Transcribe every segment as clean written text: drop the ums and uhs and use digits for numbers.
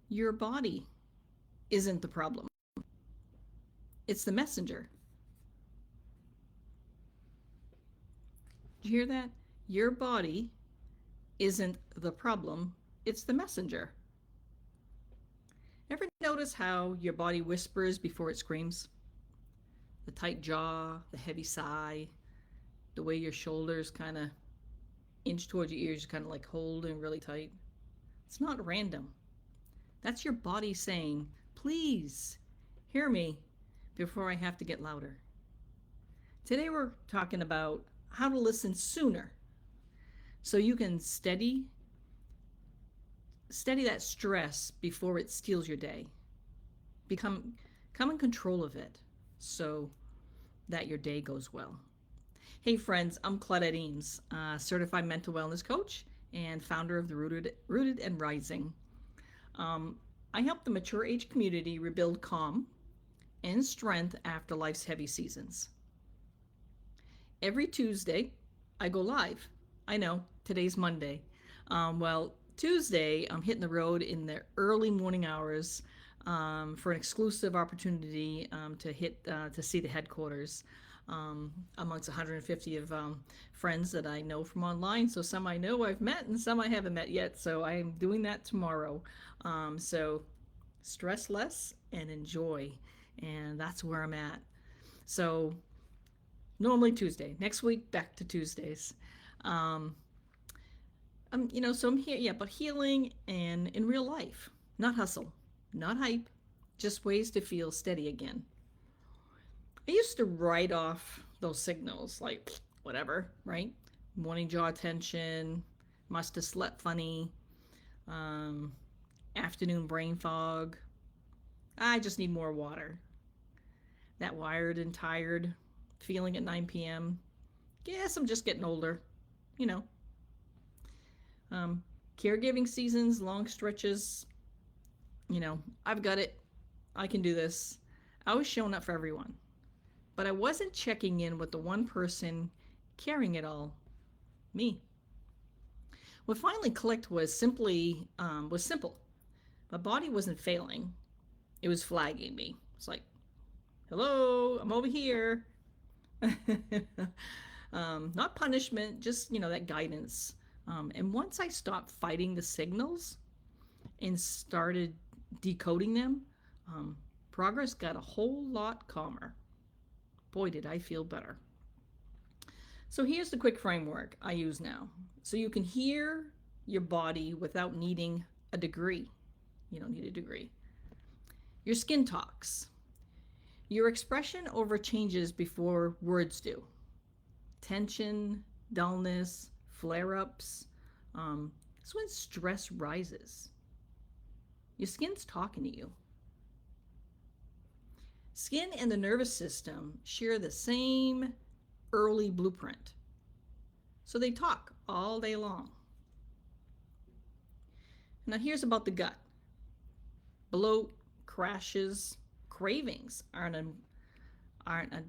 Your body isn't the problem, it's the messenger. Did you hear that? Your body isn't the problem, it's the messenger. Ever notice how your body whispers before it screams? The tight jaw, the heavy sigh, the way your shoulders kind of inch towards your ears, kind of like holding really tight. It's not random. That's your body saying, please hear me before I have to get louder. Today we're talking about how to listen sooner so you can steady that stress before it steals your day. Become come in control of it so that your day goes well. Hey friends, I'm Claudette Eames, certified mental wellness coach and founder of the Rooted and Rising. I help the mature age community rebuild calm and strength after life's heavy seasons. Every Tuesday, I go live. I know, today's Monday. Tuesday, I'm hitting the road in the early morning hours for an exclusive opportunity to see the headquarters amongst 150 of friends that I know from online. So some I know I've met and some I haven't met yet. So I'm doing that tomorrow. So stress less and enjoy. And that's where I'm at. So normally Tuesday. Next week, back to Tuesdays. Um, so I'm here, yeah, but healing and in real life, not hustle, not hype, just ways to feel steady again. I used to write off those signals like whatever, right? Morning jaw tension, must have slept funny, um, afternoon brain fog. I just need more water. That wired and tired feeling at 9 p.m. Guess I'm just getting older, you know. Um, Caregiving seasons, long stretches, I've got it. I can do this. I was showing up for everyone, but I wasn't checking in with the one person carrying it all, me. What finally clicked was simple. My body wasn't failing; it was flagging me. It's like, "Hello, I'm over here." Not punishment, just that guidance. And once I stopped fighting the signals and started decoding them, um, progress got a whole lot calmer. Boy, did I feel better. So here's the quick framework I use now. So you can hear your body without needing a degree. You don't need a degree. Your skin talks. Your expression over changes before words do. Tension, dullness, flare ups. That's when stress rises. Your skin's talking to you. Skin and the nervous system share the same early blueprint. So they talk all day long. Now, here's about the gut: bloat, crashes, cravings aren't a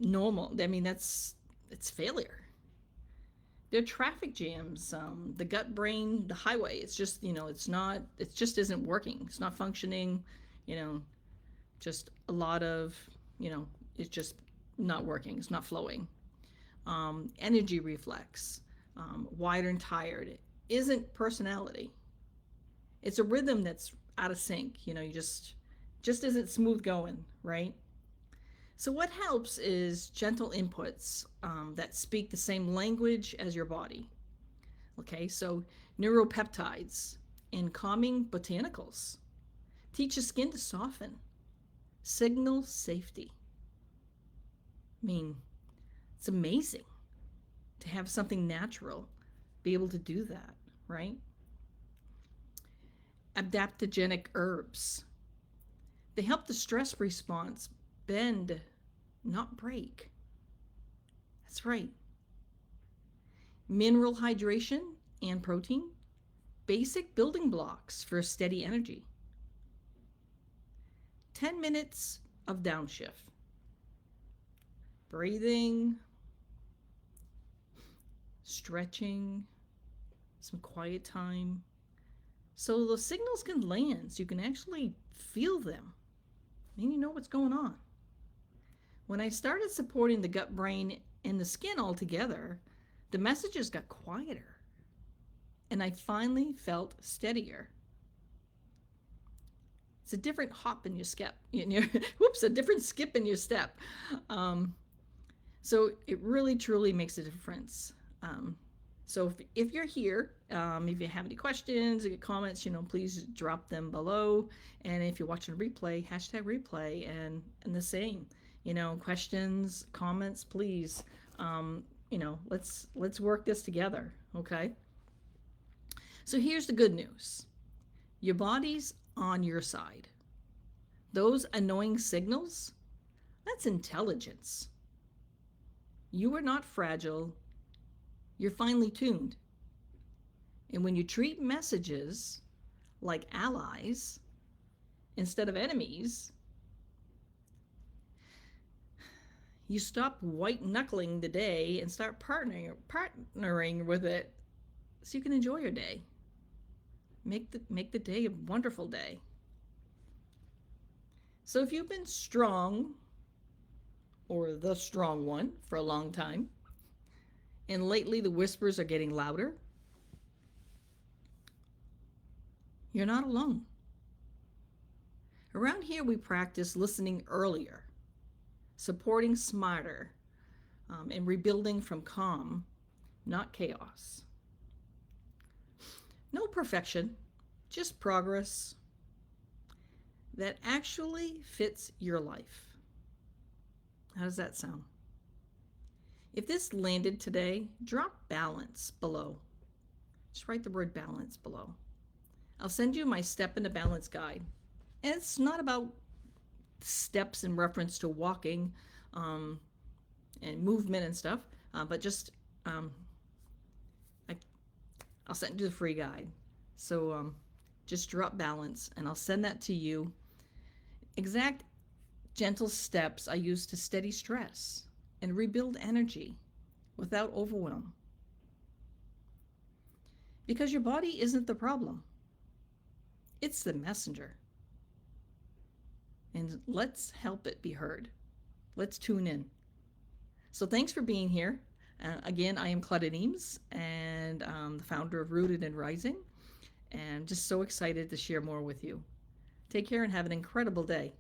normal. I mean, it's failure. They're traffic jams. The gut brain, the highway. It's just it's not. It just isn't working. It's not functioning. You know, just a lot of it's just not working. It's not flowing. Energy reflex, wired and tired. It isn't personality. It's a rhythm that's out of sync. You just isn't smooth going, right? So what helps is gentle inputs that speak the same language as your body. Okay, so neuropeptides and calming botanicals teach the skin to soften, signal safety. I mean, it's amazing to have something natural be able to do that, right? Adaptogenic herbs. They help the stress response bend, not break. That's right. Mineral hydration and protein, basic building blocks for steady energy. 10 minutes of downshift. Breathing, stretching, some quiet time, So the signals can land, so you can actually feel them and you know what's going on. When I started supporting the gut, brain, and the skin all together, the messages got quieter and I finally felt steadier. It's a different hop in your step. Whoops, a different skip in your step. Um, so it really, truly makes a difference. So if you're here, if you have any questions, any comments, please drop them below. And if you're watching a replay, hashtag replay, and the same, questions, comments, please. Let's work this together, okay? So here's the good news. Your body's on your side. Those annoying signals, that's intelligence. You are not fragile. You're finely tuned. And when you treat messages like allies instead of enemies, you stop white knuckling the day and start partnering with it so you can enjoy your day. Make the day a wonderful day. So if you've been strong, or the strong one, for a long time, and lately the whispers are getting louder, you're not alone. Around here we practice listening earlier, supporting smarter, and rebuilding from calm, not chaos. No perfection, just progress that actually fits your life. How does that sound? If this landed today, drop balance below. Just write the word balance below. I'll send you my step into balance guide. And it's not about steps in reference to walking and movement and stuff, but just I'll send you the free guide. So just drop balance, and I'll send that to you. Exact gentle steps I use to steady stress and rebuild energy without overwhelm. Because your body isn't the problem. It's the messenger. And let's help it be heard. Let's tune in. So thanks for being here. Again, I am Claudette Eames, and the founder of Rooted and Rising, and just so excited to share more with you. Take care and have an incredible day.